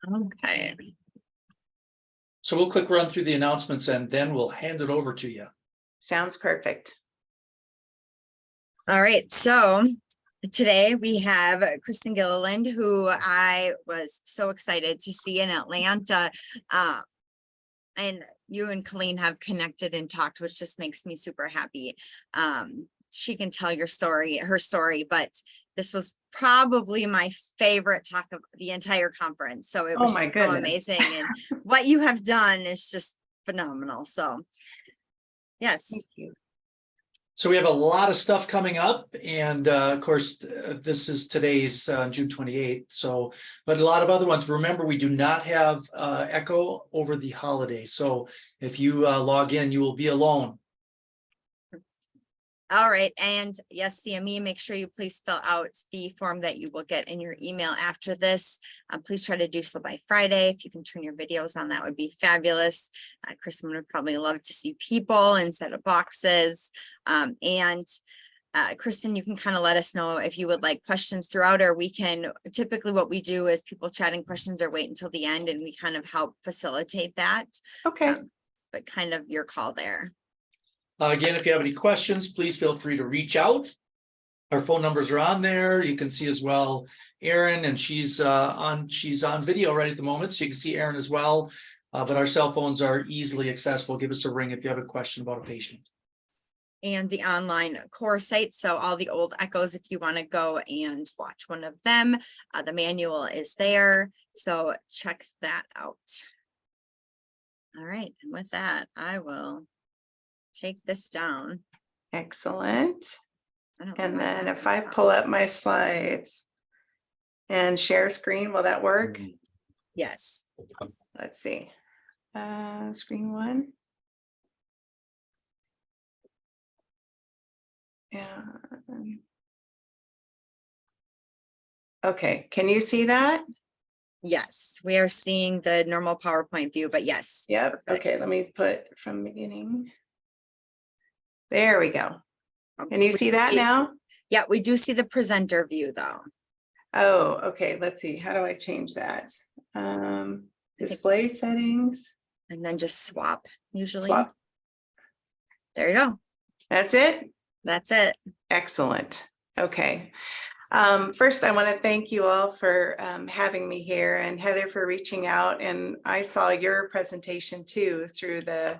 Okay. So we'll quick run through the announcements and then we'll hand it over to you. Sounds perfect. All right. So today we have Kristen Gilliland, who I was so excited to see in Atlanta. And you and Colleen have connected and talked, which just makes me super happy. She can tell her story, but this was probably my favorite talk of the entire conference. So it was my just so amazing. And what you have done is just phenomenal. So yes. Thank you. So we have a lot of stuff coming up, and of course, this is today's June 28th. So, but a lot of other ones. Remember, we do not have echo over the holiday. So if you log in, you will be alone. All right. And yes, CME, make sure you please fill out the form that you will get in your email after this. Please try to do so by Friday. If you can turn your videos on, that would be fabulous. Kristen would probably love to see people instead of boxes. Kristen, you can kind of let us know if you would like questions throughout, or we can, typically what we do is people chatting questions or wait until the end and we kind of help facilitate that. Okay. But kind of your call there. Again, if you have any questions, please feel free to reach out. Our phone numbers are on there. You can see as well Erin, and she's on video right at the moment, so you can see Erin as well. But our cell phones are easily accessible. Give us a ring if you have a question about a patient. And the online core site. So all the old echoes, if you want to go and watch one of them, the manual is there. So check that out. All right. And with that, I will take this down. Excellent. And then if I up. pull up my slides and share screen, will that work? Yes. Let's see. Screen one. Yeah. Okay. Can you see that? Yes. We are seeing the normal PowerPoint view, but yes. Yep. Perfect. Okay. Let me put from beginning. There we go. Can you see that now? Yeah, we do see the presenter view though. Oh, okay. Let's see. How do I change that? Display settings. And then just swap usually. Swap. There you go. That's it? That's it. Excellent. Okay. First, I want to thank you all for having me here, and Heather for reaching out. And I saw your presentation too through the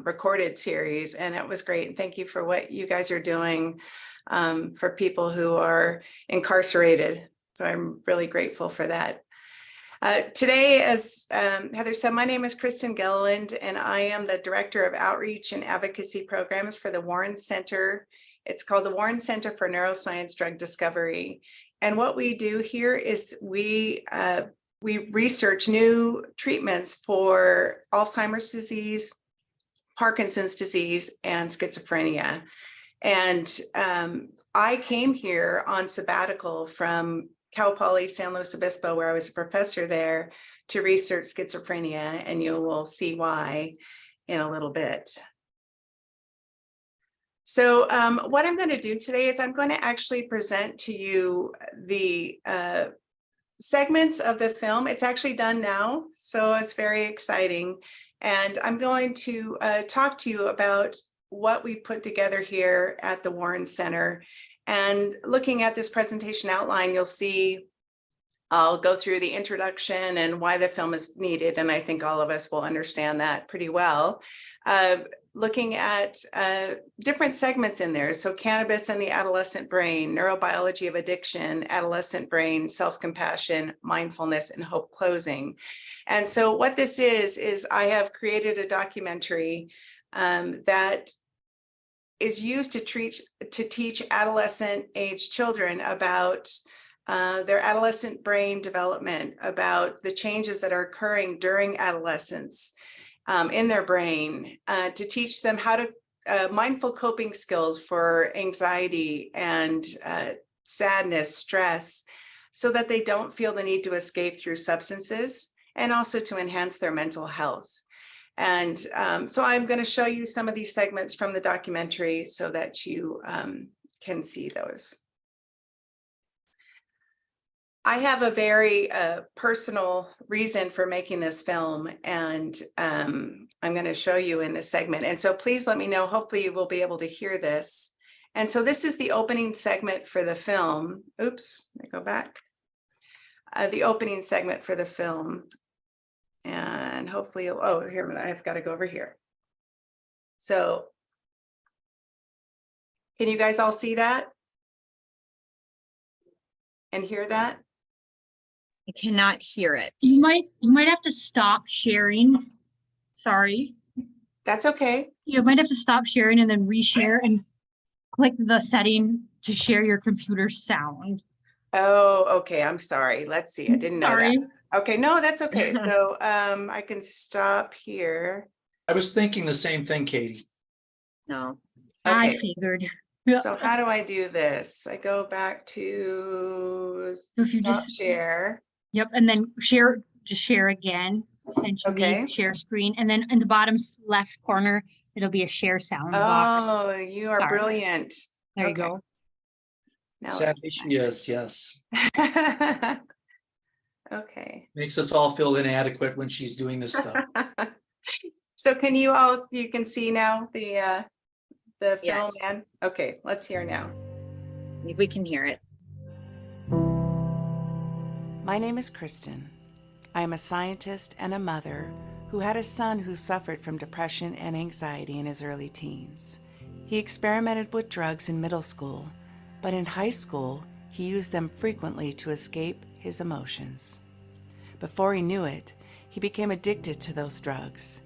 recorded series, and it was great. And thank you for what you guys are doing for people who are incarcerated. So I'm really grateful for that. Today, as Heather said, my name is Kristen Gilliland, and I am the Director of Outreach and Advocacy Programs for the Warren Center. It's called the Warren Center for Neuroscience Drug Discovery. And what we do here is we research new treatments for Alzheimer's disease, Parkinson's disease, and schizophrenia. And I came here on sabbatical from Cal Poly San Luis Obispo, where I was a professor there, to research schizophrenia, and you will see why in a little bit. So what I'm going to do today is I'm going to actually present to you the segments of the film. It's actually done now, so it's very exciting. And I'm going to talk to you about what we've put together here at the Warren Center. And looking at this presentation outline, you'll see I'll go through the introduction and why the film is needed. And I think all of us will understand that pretty well. Looking at different segments in there. So cannabis and the adolescent brain, neurobiology of addiction, adolescent brain, self-compassion, mindfulness, and hope closing. And so what this is I have created a documentary that is used to teach adolescent age children about their adolescent brain development, about the changes that are occurring during adolescence in their brain, to teach them how to mindful coping skills for anxiety and sadness, stress, so that they don't feel the need to escape through substances, and also to enhance their mental health. And so I'm going to show you some of these segments from the documentary so that you can see those. I have a very personal reason for making this film, and I'm going to show you in this segment. And so please let me know. Hopefully you will be able to hear this. And so this is the opening segment for the film. Oops, let me go back. The opening segment for the film. And hopefully, oh, here, I've got to go over here. So can you guys all see that? And hear that? I cannot hear it. You might have to stop sharing. Sorry. That's okay. You might have to stop sharing and then reshare and click the setting to share your computer sound. Oh, okay. I'm sorry. Let's see. I didn't know that. Sorry. Okay, no, that's okay. So I can stop here. I was thinking the same thing, Katie. No. I Okay, figured. so how do I do this? I go back to So if you stop just- share. Yep, and then just share again, essentially Okay. share screen. And then in the bottom left corner, it'll be a share sound box. Oh, you are Sorry. brilliant. There you okay. go. Now Sadly, she is, yes. Okay. Makes us all feel inadequate when she's doing this stuff. So can you can see now the film, Yes. man? Okay, let's hear now. We can hear it. My name is Kristen. I am a scientist and a mother who had a son who suffered from depression and anxiety in his early teens. He experimented with drugs in middle school, but in high school, he used them frequently to escape his emotions. Before he knew it, he became addicted to those drugs,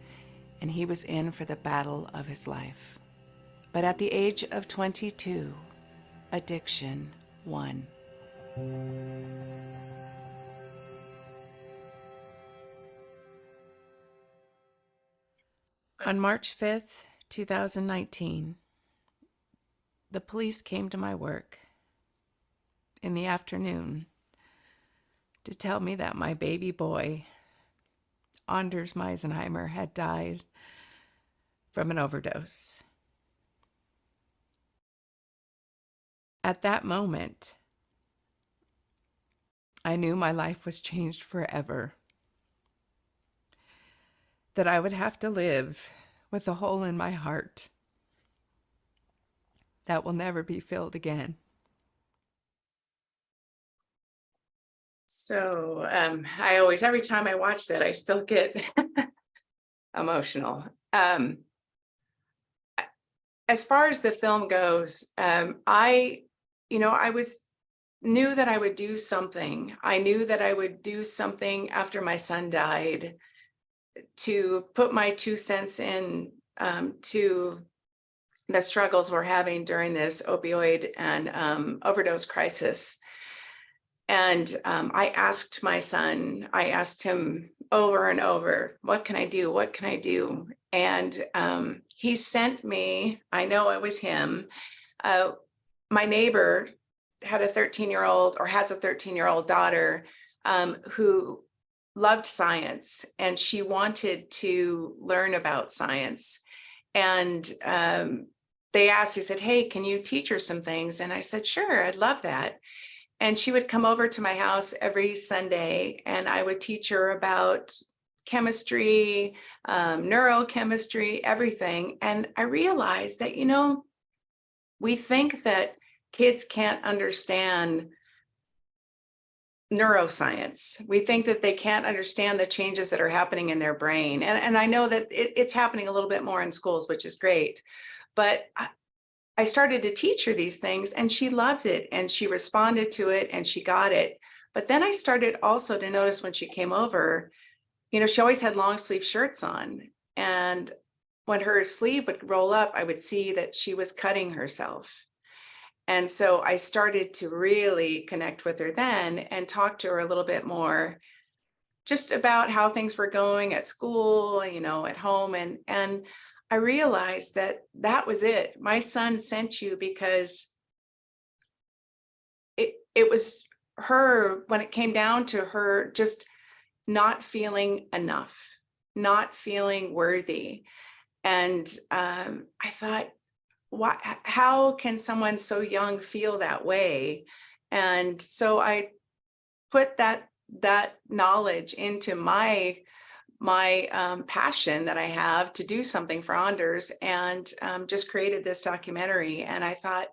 and he was in for the battle of his life. But at the age of 22, addiction won. On March 5th, 2019, the police came to my work in the afternoon to tell me that my baby boy, Anders Meisenheimer, had died from an overdose. At that moment, I knew my life was changed forever. That I would have to live with a hole in my heart that will never be filled again. So I always, every time I watch that, I still get emotional. As far as the film goes, I knew that I would do something. I knew that I would do something after my son died to put my 2 cents in to the struggles we're having during this opioid and overdose crisis. And I asked my son, I asked him over and over, what can I do? What can I do? And he sent me, I know it was him, my neighbor had a 13-year-old or has a 13-year-old daughter who loved science, and she wanted to learn about science. And they asked, he said, hey, can you teach her some things? And I said, sure, I'd love that. And she would come over to my house every Sunday, and I would teach her about chemistry, neurochemistry, everything. And I realized that, we think that kids can't understand neuroscience. We think that they can't understand the changes that are happening in their brain. And I know that it's happening a little bit more in schools, which is great. But I started to teach her these things, and she loved it, and she responded to it, and she got it. But then I started also to notice when she came over, she always had long sleeve shirts on. And when her sleeve would roll up, I would see that she was cutting herself. And so I started to really connect with her then and talk to her a little bit more just about how things were going at school, at home. And I realized that was it. My son sent you because it was her, when it came down to her, just not feeling enough, not feeling worthy. And I thought, how can someone so young feel that way? And so I put that knowledge into my passion that I have to do something for Anders, and just created this documentary. And I thought,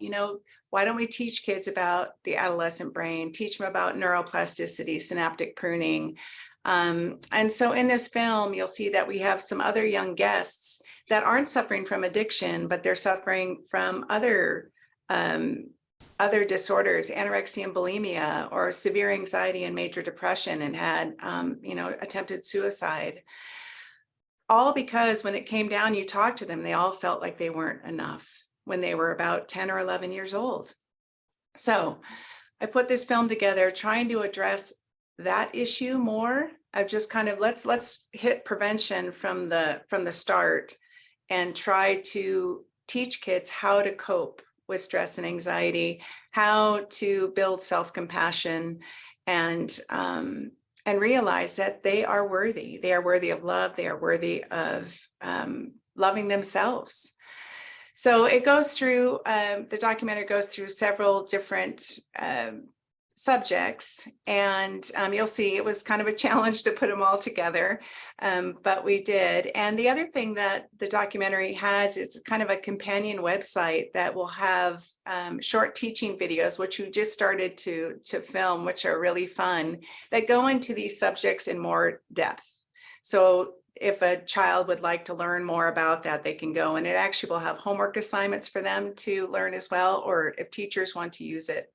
why don't we teach kids about the adolescent brain, teach them about neuroplasticity, synaptic pruning. And so in this film, you'll see that we have some other young guests that aren't suffering from addiction, but they're suffering from other disorders, anorexia and bulimia, or severe anxiety and major depression, and had, attempted suicide. All because when it came down, you talked to them, they all felt like they weren't enough when they were about 10 or 11 years old. So I put this film together trying to address that issue more. I've just kind of, let's hit prevention from the start and try to teach kids how to cope with stress and anxiety, how to build self-compassion, and realize that they are worthy. They are worthy of love. They are worthy of loving themselves. So it goes through, the documentary goes through several different subjects, and you'll see it was kind of a challenge to put them all together, but we did. And the other thing that the documentary has is kind of a companion website that will have short teaching videos, which we just started to film, which are really fun, that go into these subjects in more depth. So if a child would like to learn more about that, they can go, and it actually will have homework assignments for them to learn as well, or if teachers want to use it.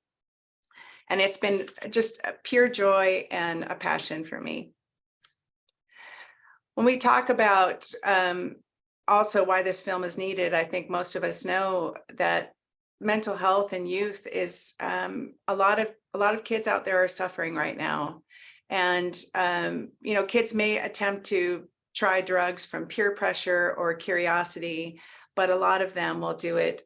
And it's been just a pure joy and a passion for me. When we talk about also why this film is needed, I think most of us know that mental health in youth is a lot of kids out there are suffering right now. And kids may attempt to try drugs from peer pressure or curiosity, but a lot of them will do it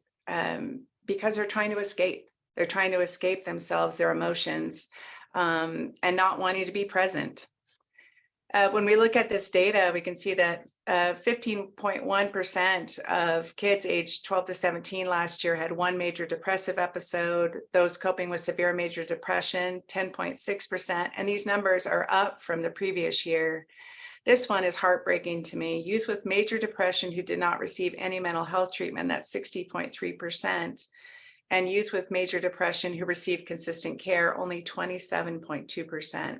because they're trying to escape. They're trying to escape themselves, their emotions, and not wanting to be present. When we look at this data, we can see that 15.1% of kids aged 12 to 17 last year had one major depressive episode. Those coping with severe major depression, 10.6%. And these numbers are up from the previous year. This one is heartbreaking to me. Youth with major depression who did not receive any mental health treatment, that's 60.3%. And youth with major depression who received consistent care, only 27.2%.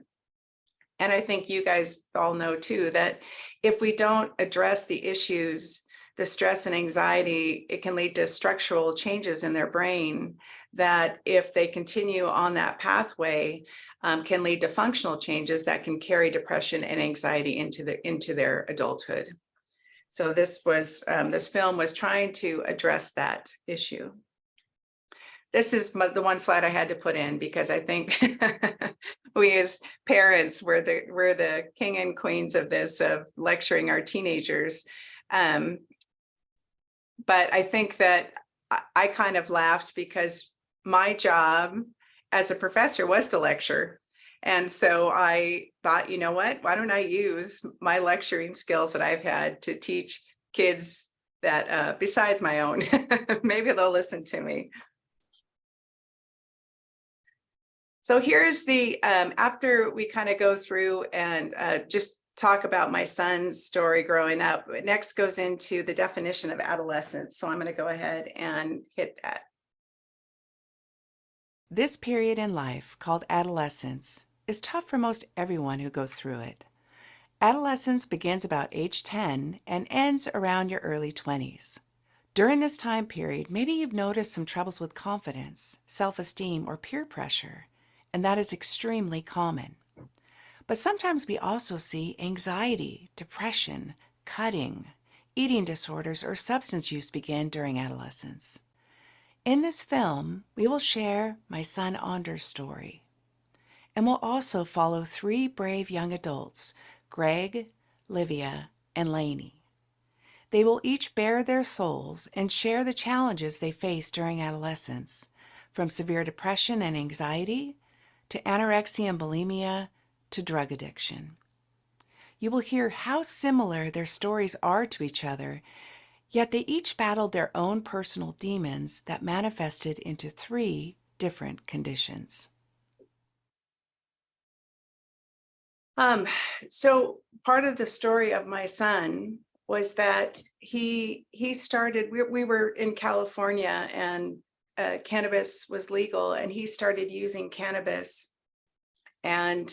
And I think you guys all know too, that if we don't address the issues, the stress and anxiety, it can lead to structural changes in their brain that, if they continue on that pathway, can lead to functional changes that can carry depression and anxiety into their adulthood. So this film was trying to address that issue. This is the one slide I had to put in because I think we as parents, we're the king and queens of this, of lecturing our teenagers. But I think that I kind of laughed because my job as a professor was to lecture. And so I thought, you know what, why don't I use my lecturing skills that I've had to teach kids that besides my own, maybe they'll listen to me. So here's the, after we kind of go through and just talk about my son's story growing up, next goes into the definition of adolescence. So I'm going to go ahead and hit that. This period in life, called adolescence, is tough for most everyone who goes through it. Adolescence begins about age 10 and ends around your early 20s. During this time period, maybe you've noticed some troubles with confidence, self-esteem, or peer pressure, and that is extremely common. But sometimes we also see anxiety, depression, cutting, eating disorders, or substance use begin during adolescence. In this film, we will share my son Anders' story, and we'll also follow 3 brave young adults, Greg, Livia, and Lainey. They will each bare their souls and share the challenges they face during adolescence, from severe depression and anxiety to anorexia and bulimia to drug addiction. You will hear how similar their stories are to each other, yet they each battled their own personal demons that manifested into 3 different conditions. So part of the story of my son was that he started, we were in California and cannabis was legal, and he started using cannabis. And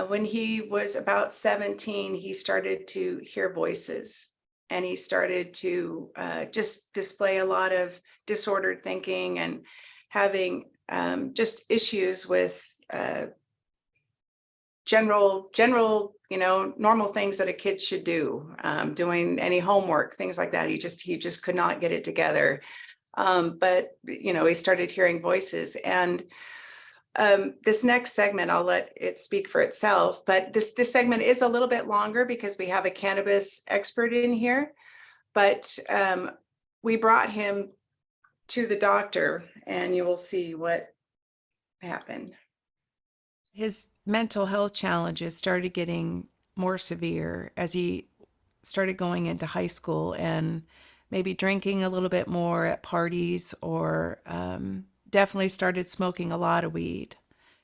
when he was about 17, he started to hear voices, and he started to just display a lot of disordered thinking and having just issues with general, normal things that a kid should do, doing any homework, things like that. He just could not get it together. But, he started hearing voices. And this next segment, I'll let it speak for itself, but this segment is a little bit longer because we have a cannabis expert in here. But we brought him to the doctor, and you will see what happened. His mental health challenges started getting more severe as he started going into high school and maybe drinking a little bit more at parties, or definitely started smoking a lot of weed.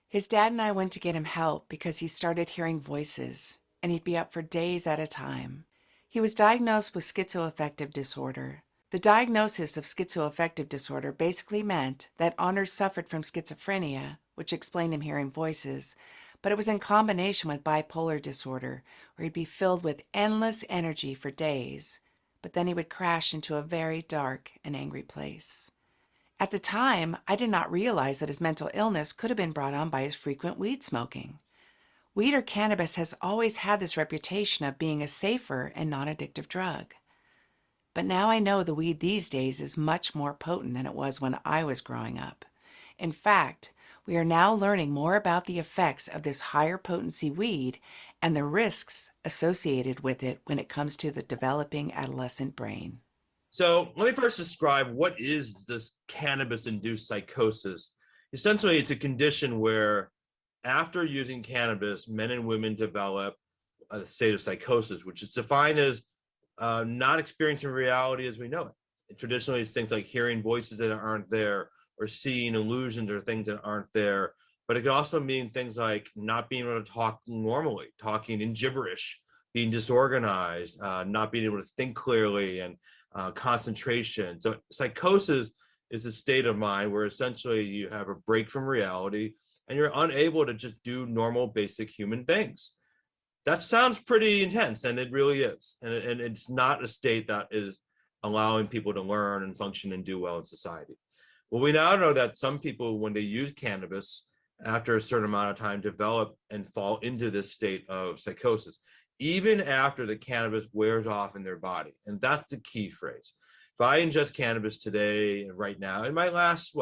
His dad and I went to get him help because he started hearing voices, and he'd be up for days at a time. He was diagnosed with schizoaffective disorder. The diagnosis of schizoaffective disorder basically meant that Honors suffered from schizophrenia, which explained him hearing voices, but it was in combination with bipolar disorder, where he'd be filled with endless energy for days, but then he would crash into a very dark and angry place. At the time, I did not realize that his mental illness could have been brought on by his frequent weed smoking. Weed or cannabis has always had this reputation of being a safer and non-addictive drug. But now I know the weed these days is much more potent than it was when I was growing up. In fact, we are now learning more about the effects of this higher potency weed and the risks associated with it when it comes to the developing adolescent brain. So let me first describe what is this cannabis-induced psychosis. Essentially, it's a condition where after using cannabis, men and women develop a state of psychosis, which is defined as not experiencing reality as we know it. Traditionally, it's things like hearing voices that aren't there, or seeing illusions or things that aren't there. But it could also mean things like not being able to talk normally, talking in gibberish, being disorganized, not being able to think clearly, and concentration. So psychosis is a state of mind where essentially you have a break from reality and you're unable to just do normal, basic human things. That sounds pretty intense, and it really is. And it's not a state that is allowing people to learn and function and do well in society. Well, we now know that some people, when they use cannabis, after a certain amount of time, develop and fall into this state of psychosis, even after the cannabis wears off in their body. And that's the key phrase. If I ingest cannabis today, right now, it might last,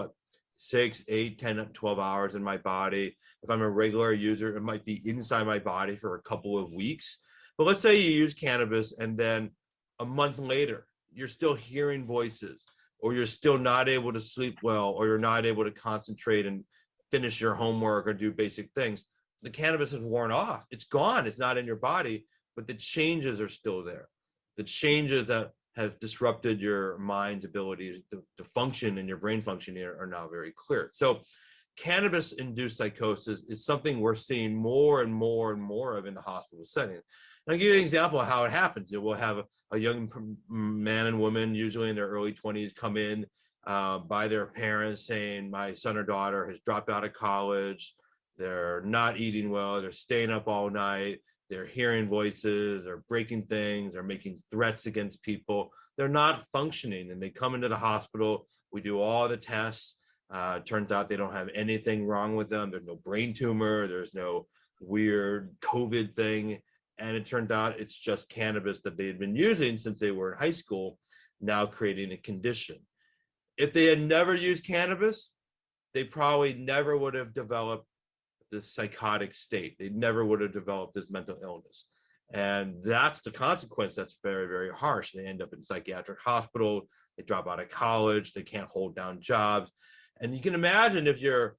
6, 8, 10, 12 hours in my body. If I'm a regular user, it might be inside my body for a couple of weeks. But let's say you use cannabis and then a month later, you're still hearing voices, or you're still not able to sleep well, or you're not able to concentrate and finish your homework or do basic things. The cannabis has worn off. It's gone. It's not in your body, but the changes are still there. The changes that have disrupted your mind's ability to function and your brain functioning are now very clear. So cannabis-induced psychosis is something we're seeing more and more and more of in the hospital setting. And I'll give you an example of how it happens. We'll have a young man and woman, usually in their early 20s, come in by their parents saying, my son or daughter has dropped out of college, they're not eating well, they're staying up all night, they're hearing voices, they're breaking things, they're making threats against people, they're not functioning. And they come into the hospital, we do all the tests, turns out they don't have anything wrong with them, there's no brain tumor, there's no weird COVID thing, and it turned out it's just cannabis that they had been using since they were in high school, now creating a condition. If they had never used cannabis, they probably never would have developed this psychotic state. They never would have developed this mental illness. And that's the consequence that's very, very harsh. They end up in psychiatric hospital, they drop out of college, they can't hold down jobs. And you can imagine if you're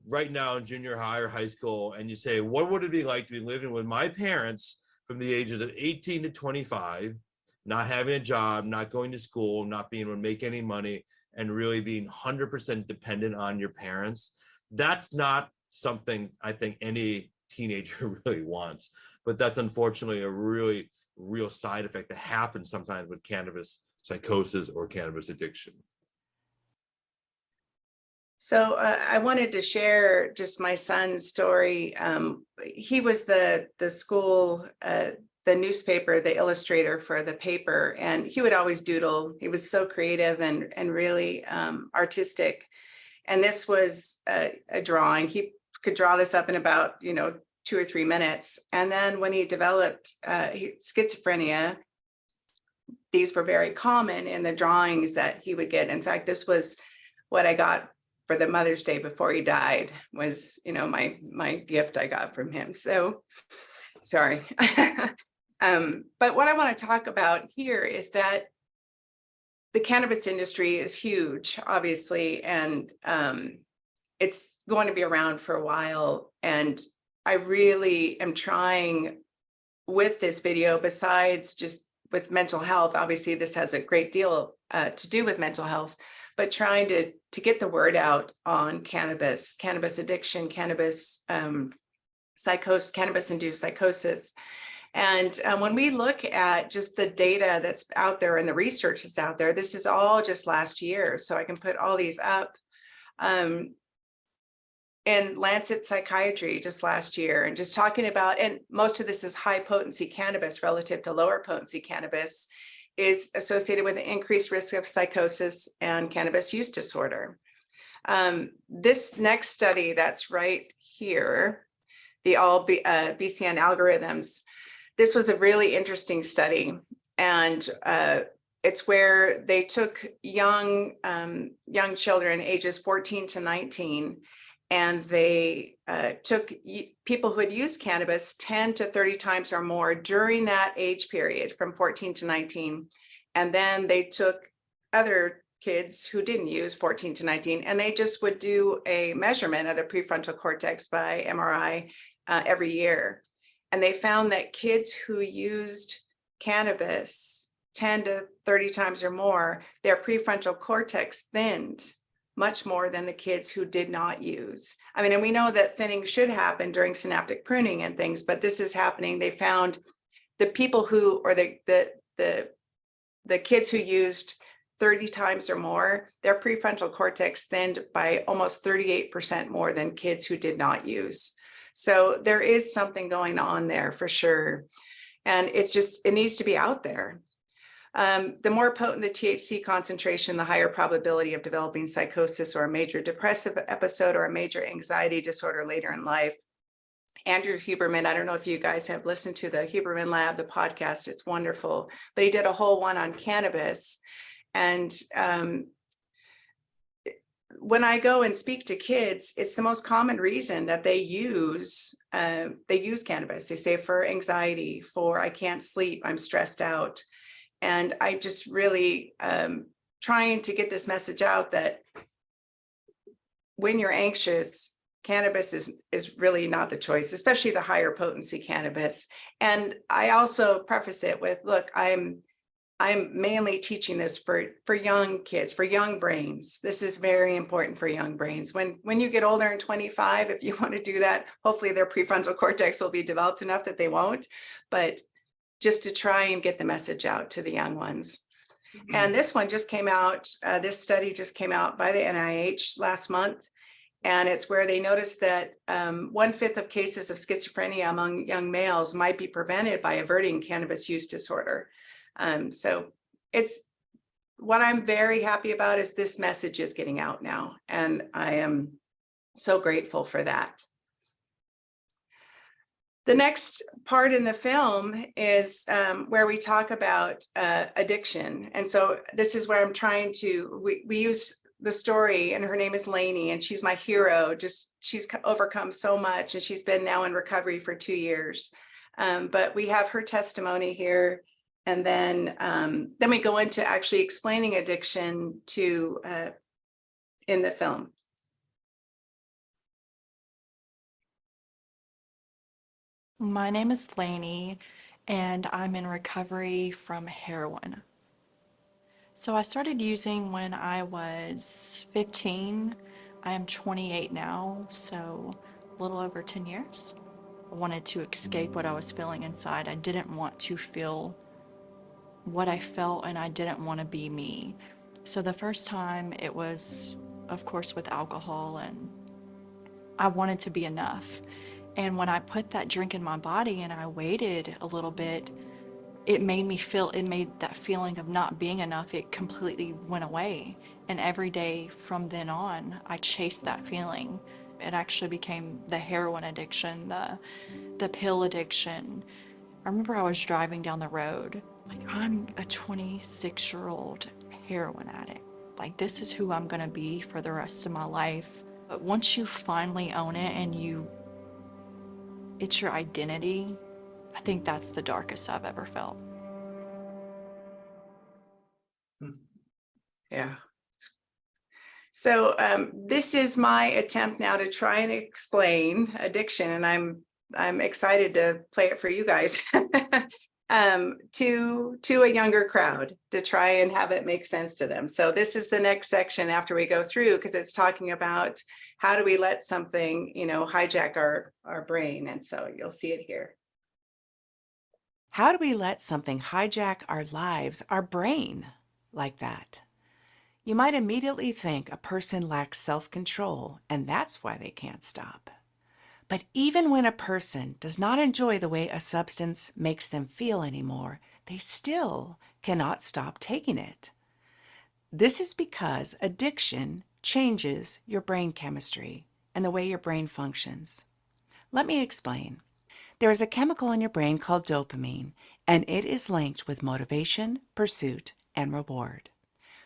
right now in junior high or high school and you say, what would it be like to be living with my parents from the ages of 18 to 25, not having a job, not going to school, not being able to make any money, and really being 100% dependent on your parents? That's not something I think any teenager really wants. But that's unfortunately a really real side effect that happens sometimes with cannabis psychosis or cannabis addiction. So I wanted to share just my son's story. He was the school, the newspaper, the illustrator for the paper, and he would always doodle. He was so creative and really artistic. And this was a drawing. He could draw this up in about 2 or 3 minutes. And then when he developed schizophrenia, these were very common in the drawings that he would get. In fact, this was what I got for the Mother's Day before he died, was my gift I got from him. So sorry. But what I want to talk about here is that the cannabis industry is huge, obviously, and it's going to be around for a while. And I really am trying with this video, besides just with mental health, obviously this has a great deal to do with mental health, but trying to get the word out on cannabis addiction, cannabis psychosis, cannabis-induced psychosis. And when we look at just the data that's out there and the research that's out there, this is all just last year. So I can put all these up. In Lancet Psychiatry just last year, and just talking about, and most of this is high potency cannabis relative to lower potency cannabis, is associated with an increased risk of psychosis and cannabis use disorder. This next study that's right here, the all BCN algorithms, this was a really interesting study. And it's where they took young children ages 14 to 19, and they took people who had used cannabis 10 to 30 times or more during that age period from 14 to 19. And then they took other kids who didn't use 14 to 19, and they just would do a measurement of the prefrontal cortex by MRI every year. And they found that kids who used cannabis 10 to 30 times or more, their prefrontal cortex thinned much more than the kids who did not use. I mean, and we know that thinning should happen during synaptic pruning and things, but this is happening. They found the people who, or the kids who used 30 times or more, their prefrontal cortex thinned by almost 38% more than kids who did not use. So there is something going on there for sure. And it's just, it needs to be out there. The more potent the THC concentration, the higher probability of developing psychosis or a major depressive episode or a major anxiety disorder later in life. Andrew Huberman, I don't know if you guys have listened to the Huberman Lab, the podcast, it's wonderful, but he did a whole one on cannabis. And when I go and speak to kids, it's the most common reason that they use cannabis. They say for anxiety, for I can't sleep, I'm stressed out. And I just really trying to get this message out that when you're anxious, cannabis is really not the choice, especially the higher potency cannabis. And I also preface it with, look, I'm mainly teaching this for young kids, for young brains. This is very important for young brains. When you get older in 25, if you want to do that, hopefully their prefrontal cortex will be developed enough that they won't. But just to try and get the message out to the young ones. Mm-hmm. And this one just came out, this study just came out by the NIH last month. And it's where they noticed that 1/5 of cases of schizophrenia among young males might be prevented by averting cannabis use disorder. So it's, what I'm very happy about is this message is getting out now. And I am so grateful for that. The next part in the film is where we talk about addiction. And so this is where I'm trying to, we use the story, and her name is Lainey, and she's my hero. She's overcome so much, and she's been now in recovery for 2 years. But we have her testimony here. And then we go into actually explaining addiction to in the film. My name is Lainey, and I'm in recovery from heroin. So I started using when I was 15. I am 28 now, so a little over 10 years. I wanted to escape what I was feeling inside. I didn't want to feel what I felt, and I didn't want to be me. So the first time it was, of course, with alcohol, and I wanted to be enough. And when I put that drink in my body and I waited a little bit, it made that feeling of not being enough, it completely went away. And every day from then on, I chased that feeling. It actually became the heroin addiction, the pill addiction. I remember I was driving down the road, like, I'm a 26-year-old heroin addict. Like, this is who I'm gonna be for the rest of my life. But once you finally own it and it's your identity, I think that's the darkest I've ever felt. Yeah. So this is my attempt now to try and explain addiction, and I'm excited to play it for you guys to a younger crowd, to try and have it make sense to them. So this is the next section after we go through, because it's talking about how do we let something, hijack our brain. And so you'll see it here. How do we let something hijack our lives, our brain, like that? You might immediately think a person lacks self-control, and that's why they can't stop. But even when a person does not enjoy the way a substance makes them feel anymore, they still cannot stop taking it. This is because addiction changes your brain chemistry and the way your brain functions. Let me explain. There is a chemical in your brain called dopamine, and it is linked with motivation, pursuit, and reward.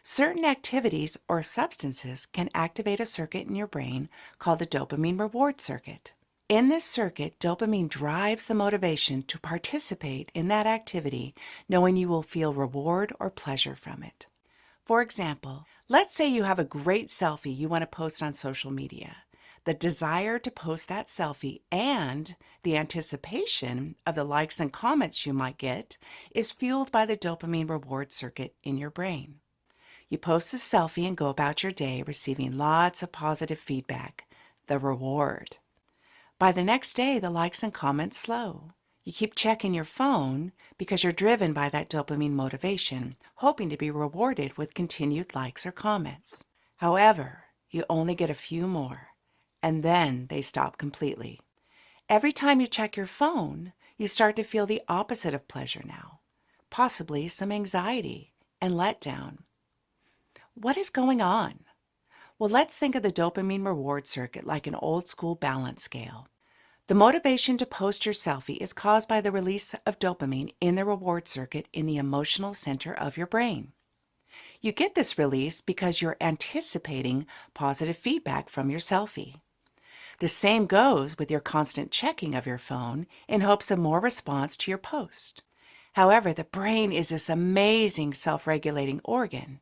Certain activities or substances can activate a circuit in your brain called the dopamine reward circuit. In this circuit, dopamine drives the motivation to participate in that activity, knowing you will feel reward or pleasure from it. For example, let's say you have a great selfie you want to post on social media. The desire to post that selfie and the anticipation of the likes and comments you might get is fueled by the dopamine reward circuit in your brain. You post the selfie and go about your day receiving lots of positive feedback, the reward. By the next day, the likes and comments slow. You keep checking your phone because you're driven by that dopamine motivation, hoping to be rewarded with continued likes or comments. However, you only get a few more, and then they stop completely. Every time you check your phone, you start to feel the opposite of pleasure now, possibly some anxiety and letdown. What is going on? Well, let's think of the dopamine reward circuit like an old school balance scale. The motivation to post your selfie is caused by the release of dopamine in the reward circuit in the emotional center of your brain. You get this release because you're anticipating positive feedback from your selfie. The same goes with your constant checking of your phone in hopes of more response to your post. However, the brain is this amazing self-regulating organ.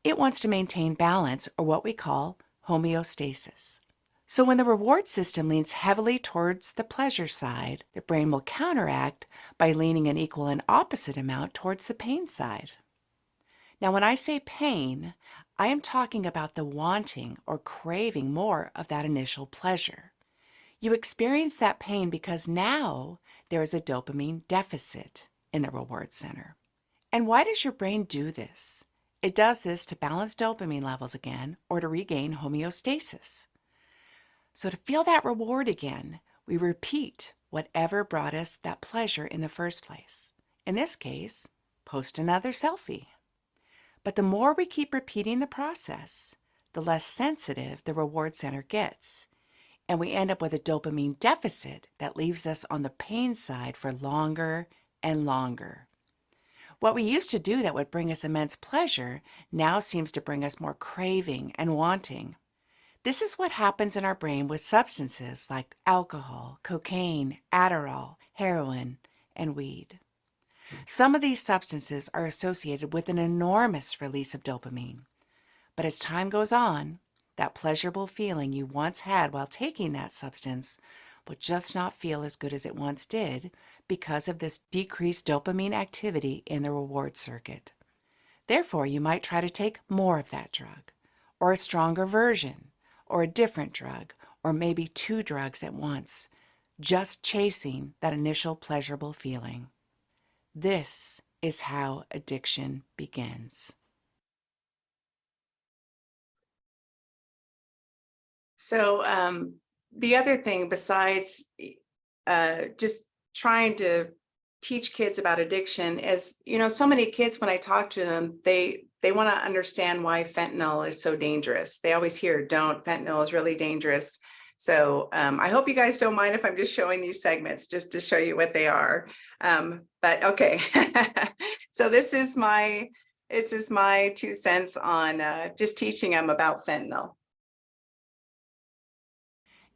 It wants to maintain balance, or what we call homeostasis. So when the reward system leans heavily towards the pleasure side, the brain will counteract by leaning an equal and opposite amount towards the pain side. Now, when I say pain, I am talking about the wanting or craving more of that initial pleasure. You experience that pain because now there is a dopamine deficit in the reward center. And why does your brain do this? It does this to balance dopamine levels again or to regain homeostasis. So to feel that reward again, we repeat whatever brought us that pleasure in the first place. In this case, post another selfie. But the more we keep repeating the process, the less sensitive the reward center gets. And we end up with a dopamine deficit that leaves us on the pain side for longer and longer. What we used to do that would bring us immense pleasure now seems to bring us more craving and wanting. This is what happens in our brain with substances like alcohol, cocaine, Adderall, heroin, and weed. Some of these substances are associated with an enormous release of dopamine. But as time goes on, that pleasurable feeling you once had while taking that substance will just not feel as good as it once did because of this decreased dopamine activity in the reward circuit. Therefore, you might try to take more of that drug, or a stronger version, or a different drug, or maybe 2 drugs at once, just chasing that initial pleasurable feeling. This is how addiction begins. So the other thing besides just trying to teach kids about addiction is, so many kids, when I talk to them, they want to understand why fentanyl is so dangerous. They always hear, fentanyl is really dangerous. So I hope you guys don't mind if I'm just showing these segments just to show you what they are. But okay, so this is my 2 cents on just teaching them about fentanyl.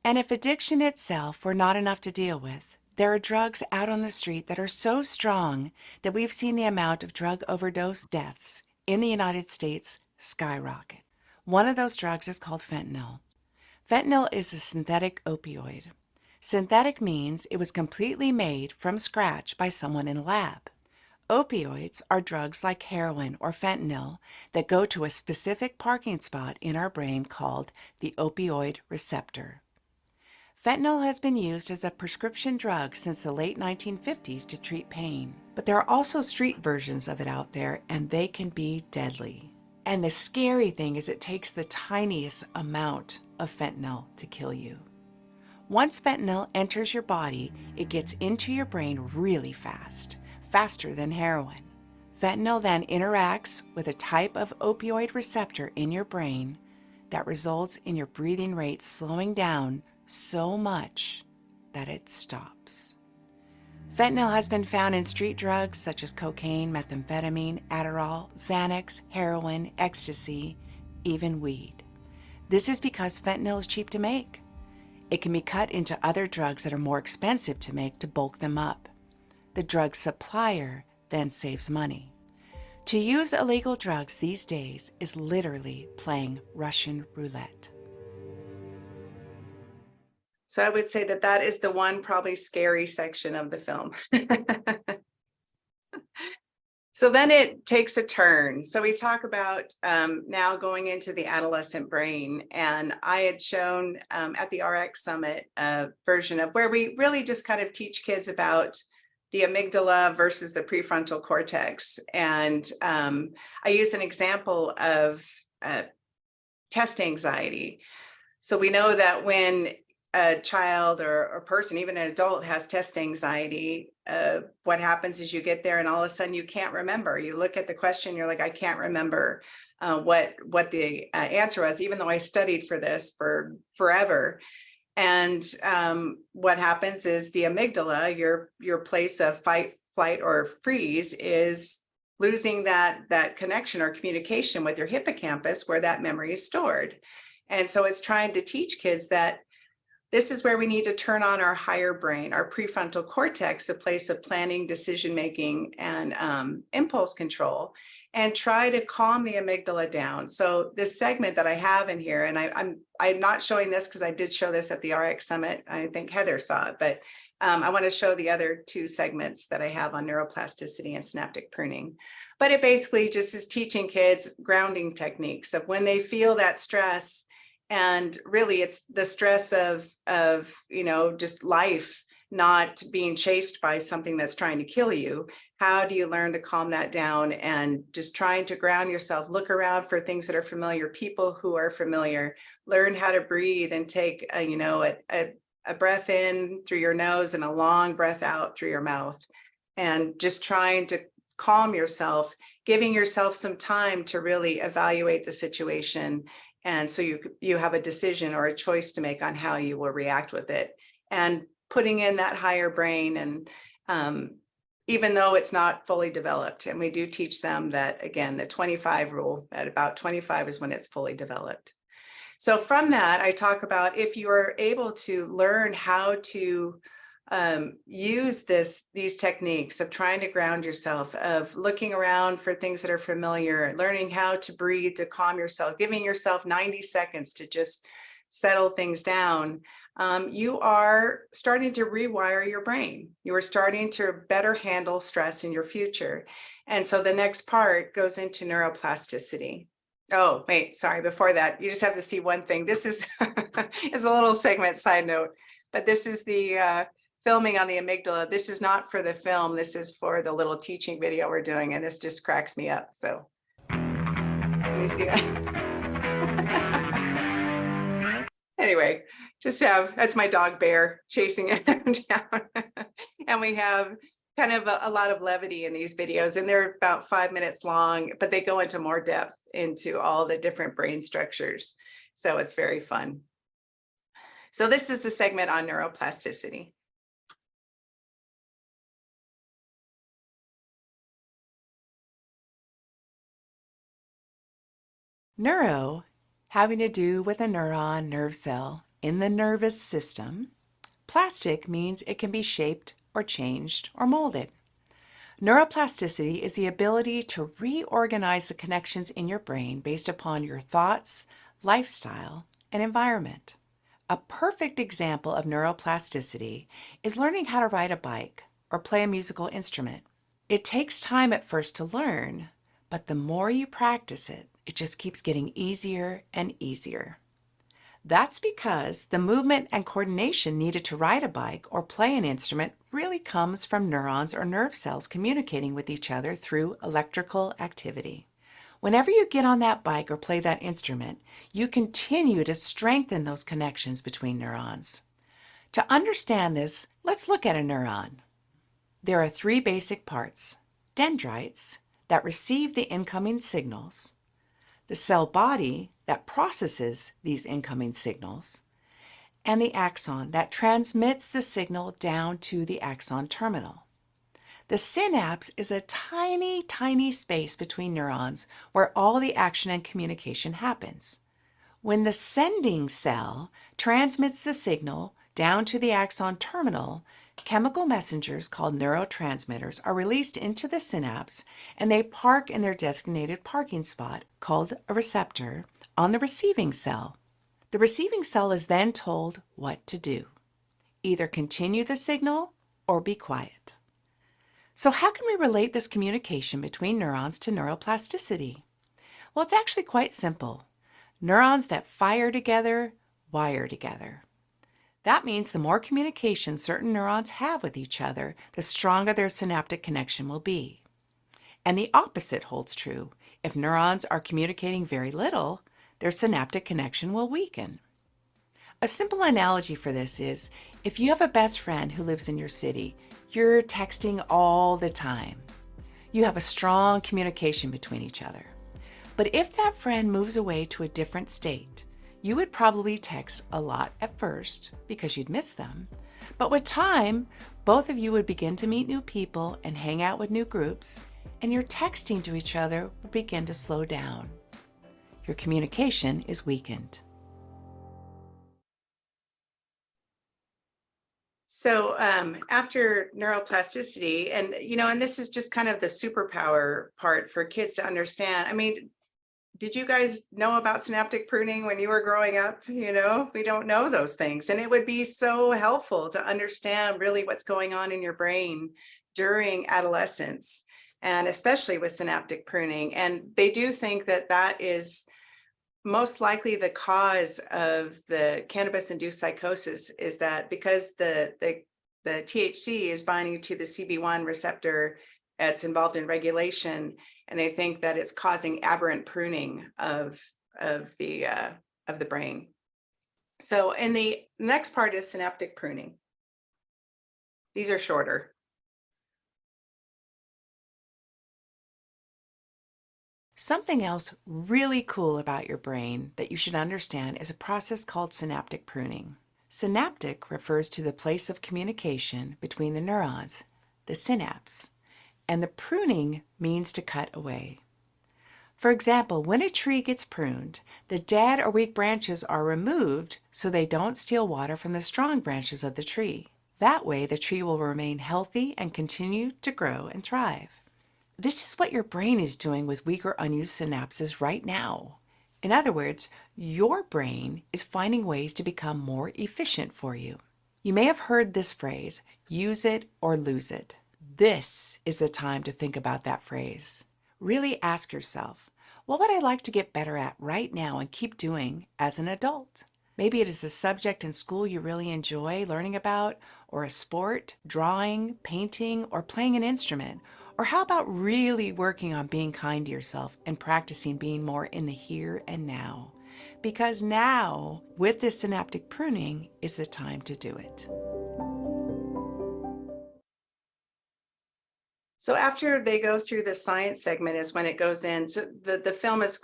And if addiction itself were not enough to deal with, there are drugs out on the street that are so strong that we've seen the amount of drug overdose deaths in the United States skyrocket. One of those drugs is called fentanyl. Fentanyl is a synthetic opioid. Synthetic means it was completely made from scratch by someone in a lab. Opioids are drugs like heroin or fentanyl that go to a specific parking spot in our brain called the opioid receptor. Fentanyl has been used as a prescription drug since the late 1950s to treat pain, but there are also street versions of it out there, and they can be deadly. And the scary thing is it takes the tiniest amount of fentanyl to kill you. Once fentanyl enters your body, it gets into your brain really fast, faster than heroin. Fentanyl then interacts with a type of opioid receptor in your brain that results in your breathing rate slowing down so much that it stops. Fentanyl has been found in street drugs such as cocaine, methamphetamine, Adderall, Xanax, heroin, ecstasy, even weed. This is because fentanyl is cheap to make. It can be cut into other drugs that are more expensive to make to bulk them up. The drug supplier then saves money. To use illegal drugs these days is literally playing Russian roulette. So I would say that is the one probably scary section of the film. So then it takes a turn. So we talk about now going into the adolescent brain. And I had shown at the RX Summit a version of where we really just kind of teach kids about the amygdala versus the prefrontal cortex. And I use an example of test anxiety. So we know that when a child or a person, even an adult, has test anxiety, what happens is you get there and all of a sudden you can't remember. You look at the question, you're like, I can't remember what the answer was, even though I studied for this for forever. And what happens is the amygdala, your place of fight, flight, or freeze, is losing that connection or communication with your hippocampus where that memory is stored. And so it's trying to teach kids that this is where we need to turn on our higher brain, our prefrontal cortex, a place of planning, decision-making, and impulse control, and try to calm the amygdala down. So this segment that I have in here, and I'm not showing this because I did show this at the RX Summit. I think Heather saw it, but I want to show the other 2 segments that I have on neuroplasticity and synaptic pruning. But it basically just is teaching kids grounding techniques of when they feel that stress. And really, it's the stress of just life, not being chased by something that's trying to kill you. How do you learn to calm that down and just trying to ground yourself? Look around for things that are familiar, people who are familiar. Learn how to breathe and take a breath in through your nose and a long breath out through your mouth. And just trying to calm yourself, giving yourself some time to really evaluate the situation. And so you have a decision or a choice to make on how you will react with it, and putting in that higher brain. And even though it's not fully developed, and we do teach them that, again, the 25 rule, at about 25 is when it's fully developed. So from that, I talk about if you are able to learn how to use these techniques of trying to ground yourself, of looking around for things that are familiar, learning how to breathe to calm yourself, giving yourself 90 seconds to just settle things down, you are starting to rewire your brain. You are starting to better handle stress in your future. And so the next part goes into neuroplasticity. Oh, wait, sorry, before that, you just have to see one thing. This is, is a little segment side note. but this is the filming on the amygdala. This is not for the film. This is for the little teaching video we're doing, and this just cracks me up. So, can you see that? Anyway, that's my dog Bear chasing him down. And we have kind of a lot of levity in these videos, and they're about 5 minutes long, but they go into more depth into all the different brain structures. So it's very fun. So this is the segment on neuroplasticity. Neuro, having to do with a neuron, nerve cell in the nervous system. Plastic means it can be shaped or changed or molded. Neuroplasticity is the ability to reorganize the connections in your brain based upon your thoughts, lifestyle, and environment. A perfect example of neuroplasticity is learning how to ride a bike or play a musical instrument. It takes time at first to learn, but the more you practice it, it just keeps getting easier and easier. That's because the movement and coordination needed to ride a bike or play an instrument really comes from neurons or nerve cells communicating with each other through electrical activity. Whenever you get on that bike or play that instrument, you continue to strengthen those connections between neurons. To understand this, let's look at a neuron. There are 3 basic parts: dendrites that receive the incoming signals, the cell body that processes these incoming signals, and the axon that transmits the signal down to the axon terminal. The synapse is a tiny, tiny space between neurons where all the action and communication happens. When the sending cell transmits the signal down to the axon terminal, chemical messengers called neurotransmitters are released into the synapse, and they park in their designated parking spot, called a receptor, on the receiving cell. The receiving cell is then told what to do: either continue the signal or be quiet. So how can we relate this communication between neurons to neuroplasticity? Well, it's actually quite simple. Neurons that fire together wire together. That means the more communication certain neurons have with each other, the stronger their synaptic connection will be. And the opposite holds true. If neurons are communicating very little, their synaptic connection will weaken. A simple analogy for this is, if you have a best friend who lives in your city, you're texting all the time. You have a strong communication between each other. But if that friend moves away to a different state, you would probably text a lot at first because you'd miss them. But with time, both of you would begin to meet new people and hang out with new groups, and your texting to each other would begin to slow down. Your communication is weakened. So after neuroplasticity, and this is just kind of the superpower part for kids to understand. I mean, did you guys know about synaptic pruning when you were growing up? We don't know those things. And it would be so helpful to understand really what's going on in your brain during adolescence, and especially with synaptic pruning. And they do think that that is most likely the cause of the cannabis-induced psychosis, is that because the THC is binding to the CB1 receptor that's involved in regulation, and they think that it's causing aberrant pruning of the brain. So in the next part is synaptic pruning. These are shorter. Something else really cool about your brain that you should understand is a process called synaptic pruning. Synaptic refers to the place of communication between the neurons, the synapse, and the pruning means to cut away. For example, when a tree gets pruned, the dead or weak branches are removed so they don't steal water from the strong branches of the tree. That way, the tree will remain healthy and continue to grow and thrive. This is what your brain is doing with weak or unused synapses right now. In other words, your brain is finding ways to become more efficient for you. You may have heard this phrase, use it or lose it. This is the time to think about that phrase. Really ask yourself, what would I like to get better at right now and keep doing as an adult? Maybe it is a subject in school you really enjoy learning about, or a sport, drawing, painting, or playing an instrument. Or how about really working on being kind to yourself and practicing being more in the here and now? Because now, with this synaptic pruning, is the time to do it. So after they go through the science segment is when it goes into the film is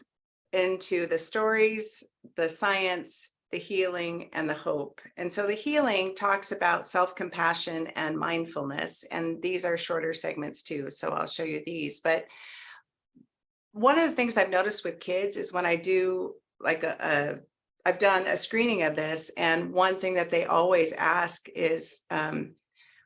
into the stories, the science, the healing, and the hope. And so the healing talks about self-compassion and mindfulness. And these are shorter segments too. So I'll show you these. But one of the things I've noticed with kids is when I do like I've done a screening of this, and one thing that they always ask is,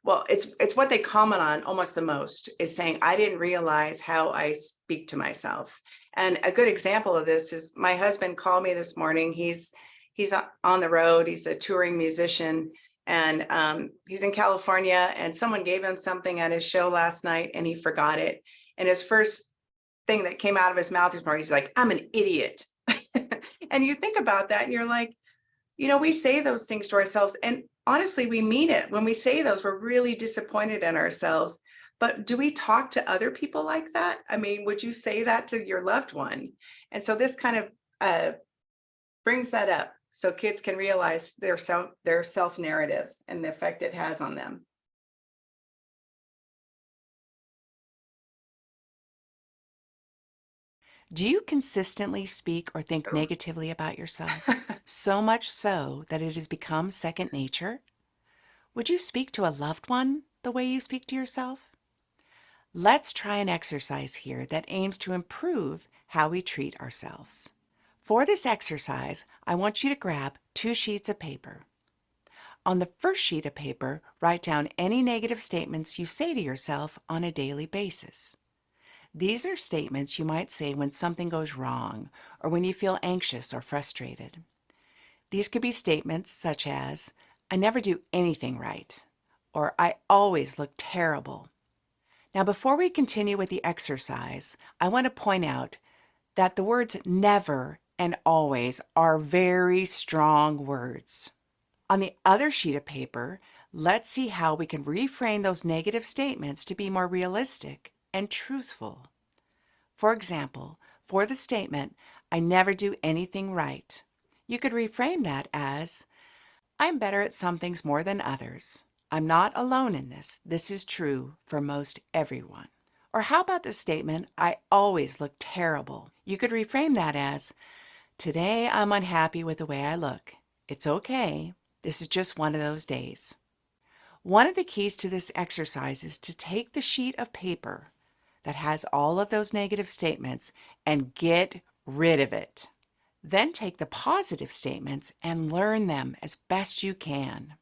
well, it's what they comment on almost the most is saying, I didn't realize how I speak to myself. And a good example of this is my husband called me this morning. He's on the road. He's a touring musician, and he's in California, and someone gave him something at his show last night and he forgot it. And his first thing that came out of his mouth this morning, he's like, I'm an idiot. And you think about that and you're like, we say those things to ourselves, and honestly, we mean it. When we say those, we're really disappointed in ourselves. But do we talk to other people like that? I mean, would you say that to your loved one? And so this kind of brings that up so kids can realize their self narrative and the effect it has on them. Do you consistently speak or think negatively about yourself? So much so that it has become second nature? Would you speak to a loved one the way you speak to yourself? Let's try an exercise here that aims to improve how we treat ourselves. For this exercise, I want you to grab 2 sheets of paper. On the first sheet of paper, write down any negative statements you say to yourself on a daily basis. These are statements you might say when something goes wrong or when you feel anxious or frustrated. These could be statements such as, I never do anything right, or I always look terrible. Now, before we continue with the exercise, I want to point out that the words never and always are very strong words. On the other sheet of paper, let's see how we can reframe those negative statements to be more realistic and truthful. For example, for the statement, I never do anything right, you could reframe that as, I'm better at some things more than others. I'm not alone in this. This is true for most everyone. Or how about the statement, I always look terrible? You could reframe that as, today I'm unhappy with the way I look. It's okay. This is just one of those days. One of the keys to this exercise is to take the sheet of paper that has all of those negative statements and get rid of it. Then take the positive statements and learn them as best you can.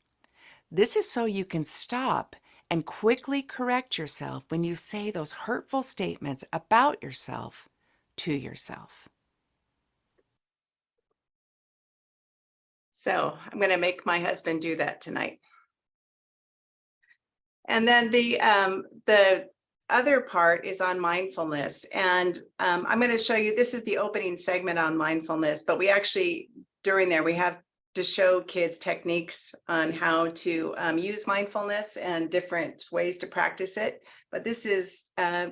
This is so you can stop and quickly correct yourself when you say those hurtful statements about yourself to yourself. So I'm going to make my husband do that tonight. And then the other part is on mindfulness. And I'm going to show you, this is the opening segment on mindfulness, but we actually, during there, we have to show kids techniques on how to use mindfulness and different ways to practice it. But this is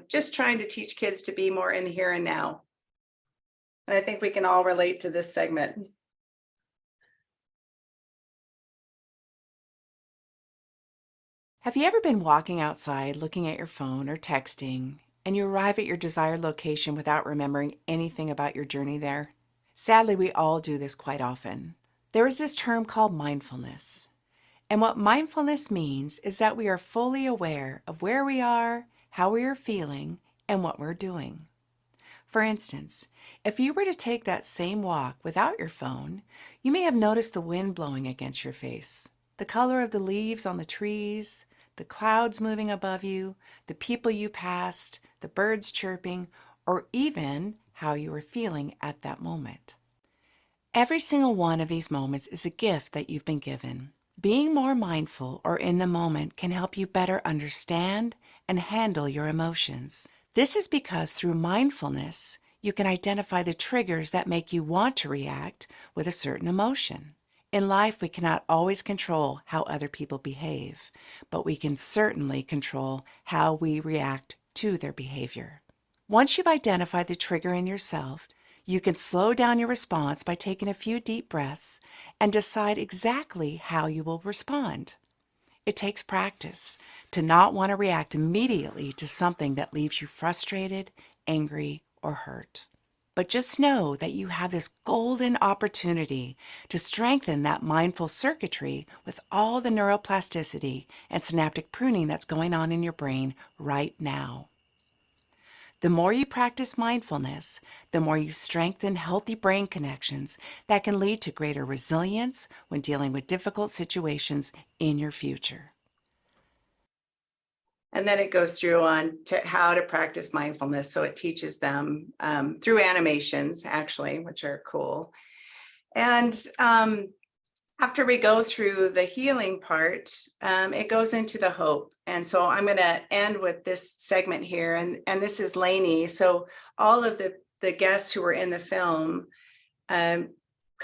just trying to teach kids to be more in the here and now. And I think we can all relate to this segment. Have you ever been walking outside looking at your phone or texting, and you arrive at your desired location without remembering anything about your journey there? Sadly, we all do this quite often. There is this term called mindfulness. And what mindfulness means is that we are fully aware of where we are, how we are feeling, and what we're doing. For instance, if you were to take that same walk without your phone, you may have noticed the wind blowing against your face, the color of the leaves on the trees, the clouds moving above you, the people you passed, the birds chirping, or even how you were feeling at that moment. Every single one of these moments is a gift that you've been given. Being more mindful or in the moment can help you better understand and handle your emotions. This is because through mindfulness, you can identify the triggers that make you want to react with a certain emotion. In life, we cannot always control how other people behave, but we can certainly control how we react to their behavior. Once you've identified the trigger in yourself, you can slow down your response by taking a few deep breaths and decide exactly how you will respond. It takes practice to not want to react immediately to something that leaves you frustrated, angry, or hurt. But just know that you have this golden opportunity to strengthen that mindful circuitry with all the neuroplasticity and synaptic pruning that's going on in your brain right now. The more you practice mindfulness, the more you strengthen healthy brain connections that can lead to greater resilience when dealing with difficult situations in your future. And then it goes through on to how to practice mindfulness. So it teaches them through animations, actually, which are cool. And after we go through the healing part, it goes into the hope. And so I'm going to end with this segment here. And this is Lainey. So all of the guests who were in the film kind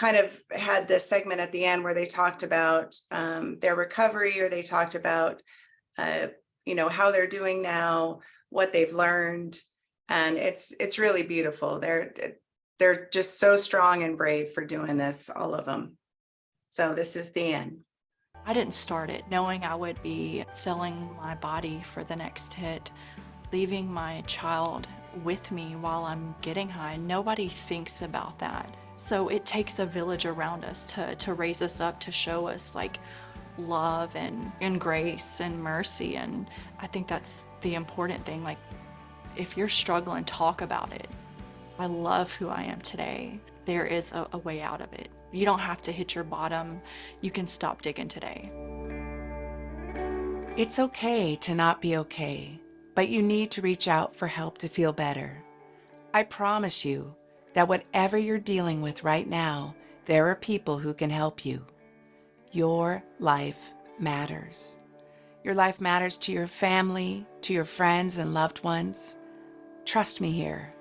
of had this segment at the end where they talked about their recovery, or they talked about how they're doing now, what they've learned. And it's really beautiful. They're just so strong and brave for doing this, all of them. So this is the end. I didn't start it knowing I would be selling my body for the next hit, leaving my child with me while I'm getting high. Nobody thinks about that. So it takes a village around us to raise us up, to show us like love and grace and mercy. And I think that's the important thing. Like, if you're struggling, talk about it. I love who I am today. There is a way out of it. You don't have to hit your bottom. You can stop digging today. It's okay to not be okay, but you need to reach out for help to feel better. I promise you that whatever you're dealing with right now, there are people who can help you. Your life matters. Your life matters to your family, to your friends and loved ones. Trust me here.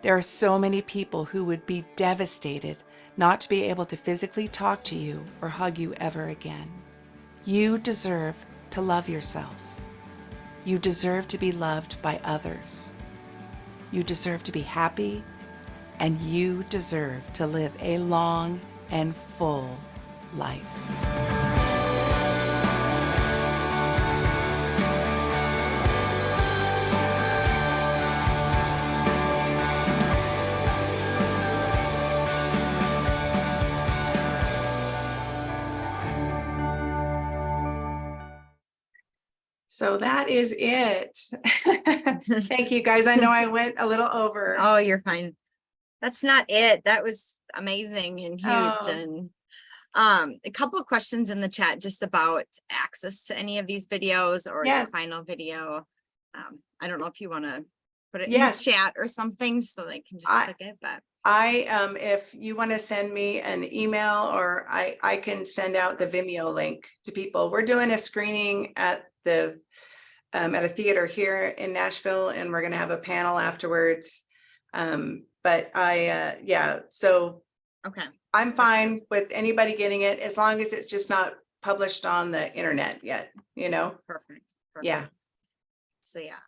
There are so many people who would be devastated not to be able to physically talk to you or hug you ever again. You deserve to love yourself. You deserve to be loved by others. You deserve to be happy, and you deserve to live a long and full life. So that is it. Thank you, guys. I know I went a little over. Oh, you're fine. That's not it. That was amazing and huge. Oh. And a couple of questions in the chat just about access to any of these videos or your Yes. final video. I don't know if you want to put it Yes. in the chat or something so they can just click it, but If you want to send me an email, or I can send out the Vimeo link to people. We're doing a screening at a theater here in Nashville, and we're going to have a panel afterwards. So okay. I'm fine with anybody getting it as long as it's just not published on the internet yet, Perfect. Yeah. So yeah,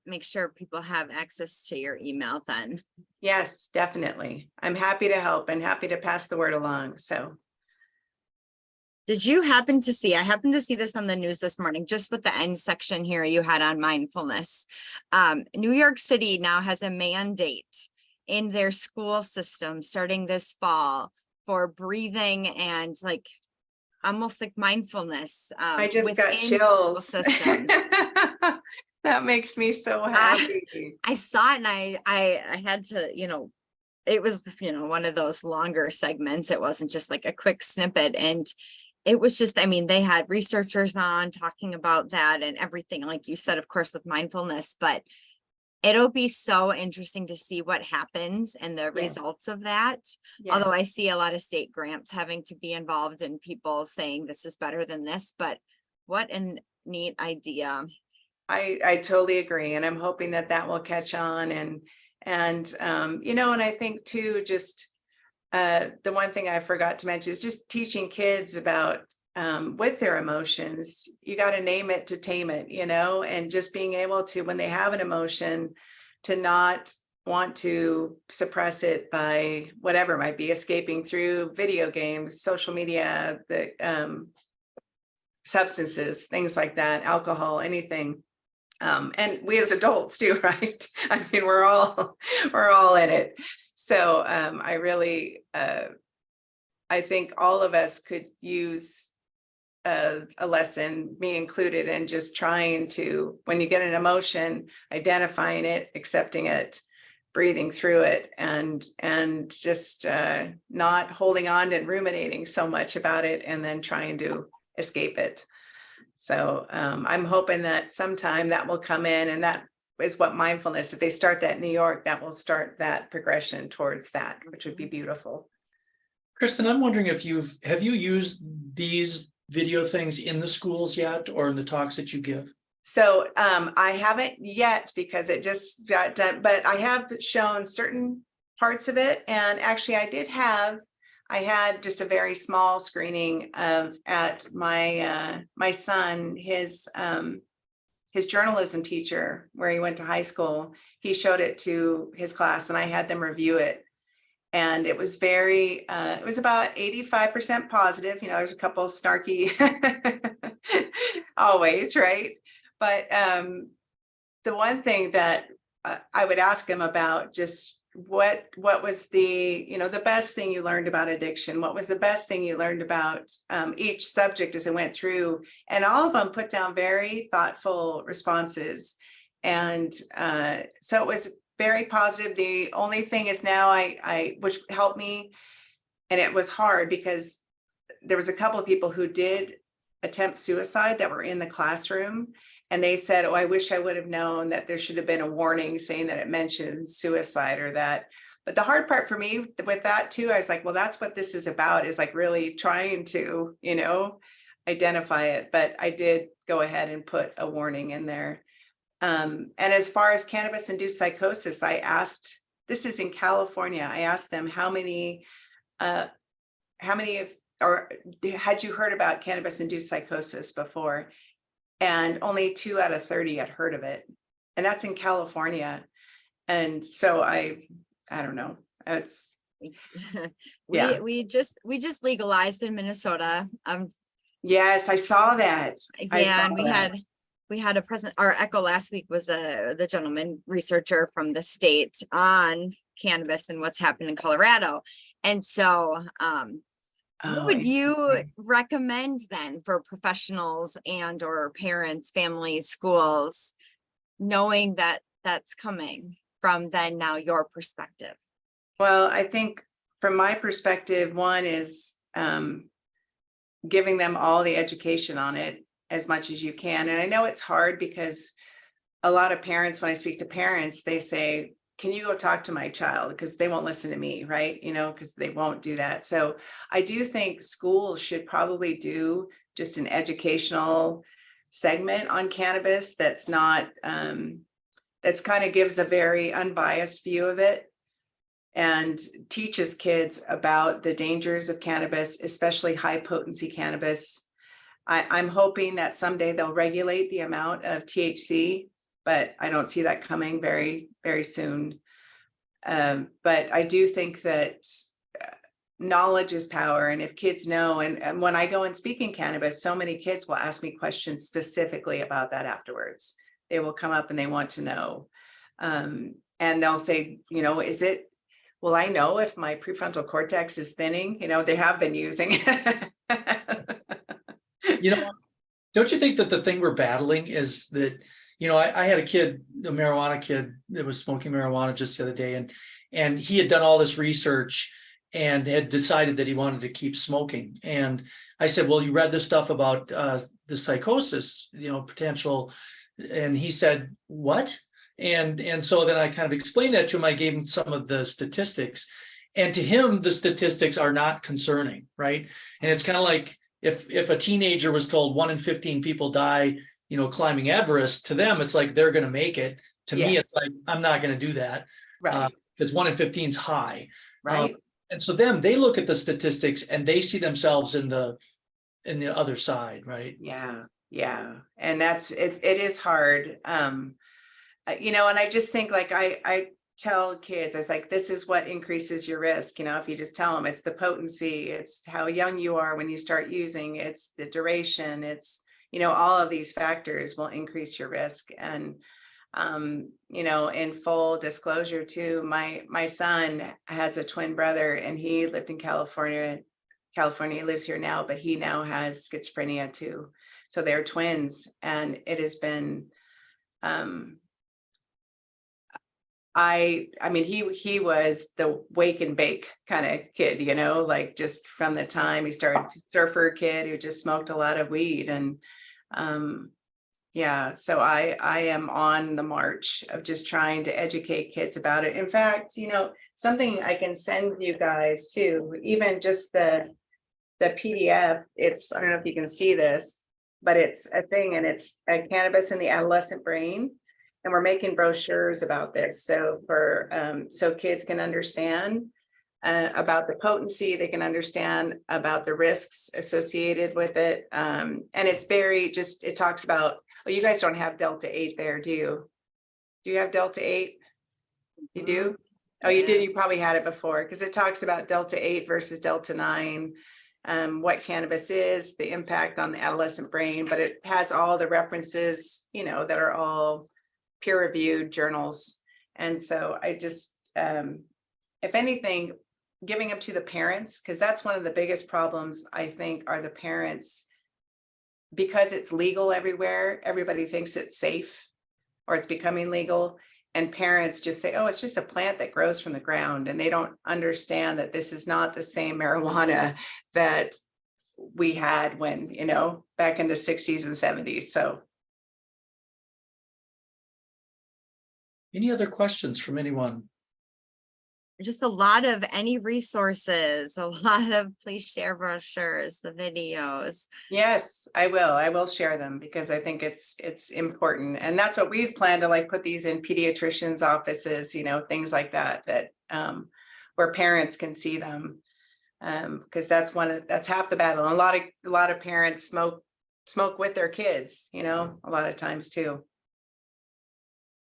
make sure people have access to your email then. Yes, definitely. I'm happy to help and happy to pass the word along. So Did you happen to see, I happened to see this on the news this morning, just with the end section here you had on mindfulness. New York City now has a mandate in their school system starting this fall for breathing and like almost like mindfulness. I just got within the school chills. system. That makes me so happy. I saw it and I had to, it was, one of those longer segments. It wasn't just like a quick snippet. And it was just, they had researchers on talking about that and everything, like you said, of course, with mindfulness, but it'll be so interesting to see what happens and the results of that. Yes. Although I see a lot of state grants having to be involved and people saying this is better than this, but what a neat idea. I totally agree. And I'm hoping that will catch on and I think too, just the one thing I forgot to mention is just teaching kids about with their emotions. You got to name it to tame it, you know, and just being able to, when they have an emotion, to not want to suppress it by whatever it might be, escaping through video games, social media, the substances, things like that, alcohol, anything. And we as adults too, right? I mean, we're all in it. So I really, I think all of us could use a lesson, me included, in just trying to, when you get an emotion, identifying it, accepting it, breathing through it, and just not holding on and ruminating so much about it, and then trying to escape it. So I'm hoping that sometime that will come in, and that is what mindfulness, if they start that in New York, that will start that progression towards that, which would be beautiful. Kristen, I'm wondering if have you used these video things in the schools yet, or in the talks that you give? So I haven't yet, because it just got done, but I have shown certain parts of it. And actually I had just a very small screening of, at my my son, his journalism teacher, where he went to high school. He showed it to his class, and I had them review it. And it was very, it was about 85% positive. You know, there's a couple of snarky always, right? But the one thing that I would ask him about, just what was the, you know, the best thing you learned about addiction? What was the best thing you learned about each subject as it went through? And all of them put down very thoughtful responses. And so it was very positive. The only thing is now I which helped me, and it was hard because there was a couple of people who did attempt suicide that were in the classroom, and they said, oh, I wish I would have known that there should have been a warning saying that it mentioned suicide or that. But the hard part for me with that too, I was like, well, that's what this is about, is like really trying to, you know, identify it. But I did go ahead and put a warning in there. And as far as cannabis-induced psychosis, I asked, this is in California, I asked them how many had you heard about cannabis-induced psychosis before? And only 2 out of 30 had heard of it. And that's in California. And so I don't know. It's yeah. We just legalized in Minnesota. Yes, I saw that. Yeah, and we had a present, our echo last week was the gentleman researcher from the state on cannabis and what's happened in Colorado. And so what would you recommend then for professionals and or parents, families, schools, knowing that that's coming from then now your perspective? Well, I think from my perspective, one is giving them all the education on it as much as you can. And I know it's hard because a lot of parents, when I speak to parents, they say, can you go talk to my child? Because they won't listen to me, right? You know, because they won't do that. So I do think schools should probably do just an educational segment on cannabis that's not, that's kind of gives a very unbiased view of it and teaches kids about the dangers of cannabis, especially high potency cannabis. I'm hoping that someday they'll regulate the amount of THC, but I don't see that coming very, very soon. But I do think that knowledge is power. And if kids know, and when I go and speak in cannabis, so many kids will ask me questions specifically about that afterwards. They will come up and they want to know. And they'll say, you know, will I know if my prefrontal cortex is thinning? You know, they have been using it. You know, don't you think that the thing we're battling is that, you know, I had a kid, a marijuana kid that was smoking marijuana just the other day, and he had done all this research and had decided that he wanted to keep smoking. And I said, well, you read this stuff about the psychosis, you know, potential. And he said, what? And so then I kind of explained that to him. I gave him some of the statistics, and to him, the statistics are not concerning, right? And it's kind of like, if a teenager was told 1 in 15 people die, you know, climbing Everest, to them, it's like they're going to make it. To me, it's like, I'm not going to do that. Right. Because 1 in 15 is high. Right. And so they look at the statistics and they see themselves in the other side, right? Yeah, yeah. And it is hard. You know, and I just think like I tell kids, I was like, this is what increases your risk. You know, if you just tell them it's the potency, it's how young you are when you start using, it's the duration, it's, you know, all of these factors will increase your risk. And you know, in full disclosure too, my son has a twin brother and he lived in California. He lives here now, but he now has schizophrenia too. So they're twins, and it has been I mean, he was the wake and bake kind of kid, you know, like just from the time he started, surfer kid who just smoked a lot of weed. And yeah, so I am on the march of just trying to educate kids about it. In fact, you know, something I can send you guys too, even just the PDF, it's, I don't know if you can see this, but it's a thing, and it's a Cannabis in the Adolescent Brain. And we're making brochures about this. So for, so kids can understand about the potency, they can understand about the risks associated with it. And it's very just, it talks about, oh, you guys don't have Delta 8 there, do you? Do you have Delta 8? You do? Oh, you did. You probably had it before, because it talks about Delta 8 versus Delta 9, what cannabis is, the impact on the adolescent brain, but it has all the references, you know, that are all peer-reviewed journals. And so I just, if anything, giving them to the parents, because that's one of the biggest problems, I think, are the parents. Because it's legal everywhere, everybody thinks it's safe or it's becoming legal. And parents just say, oh, it's just a plant that grows from the ground. And they don't understand that this is not the same marijuana that we had when, you know, back in the 60s and 70s. So. Any other questions from anyone? Just a lot of any resources, a lot of please share brochures, the videos. Yes, I will share them, because I think it's important. And that's what we've planned to, like, put these in pediatricians' offices, you know, things like that, where parents can see them. Because that's half the battle. And a lot of parents smoke with their kids, you know, a lot of times too.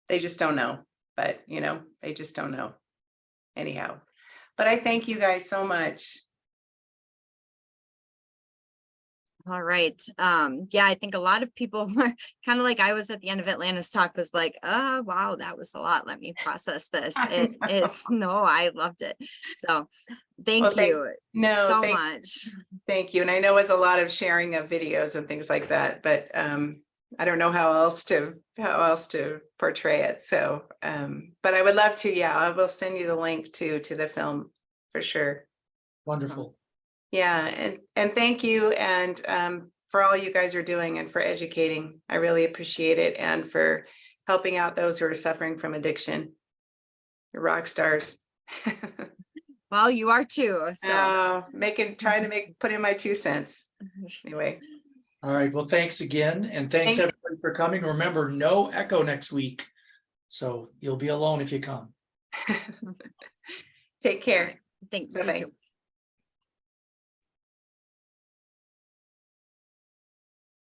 They just don't know, but you know, they just don't know. Anyhow, but I thank you guys so much. All right. Yeah, I think a lot of people were kind of like I was at the end of Atlanta's talk, was like, oh, wow, that was a lot. Let me process this. It is, no, I loved it. So thank you so much. Thank you. And I know it's a lot of sharing of videos and things like that, but I don't know how else to portray it. So, but I would love to, yeah, I will send you the link to the film for sure. Wonderful. Yeah, and thank you, and for all you guys are doing and for educating. I really appreciate it, and for helping out those who are suffering from addiction. You're rock stars. Well, you are too. So trying to put in my 2 cents. Anyway. All right. Well, thanks again. And thanks everybody for coming. Remember, no echo next week. So you'll be alone if you come. Take care. Thanks. Bye-bye. You too.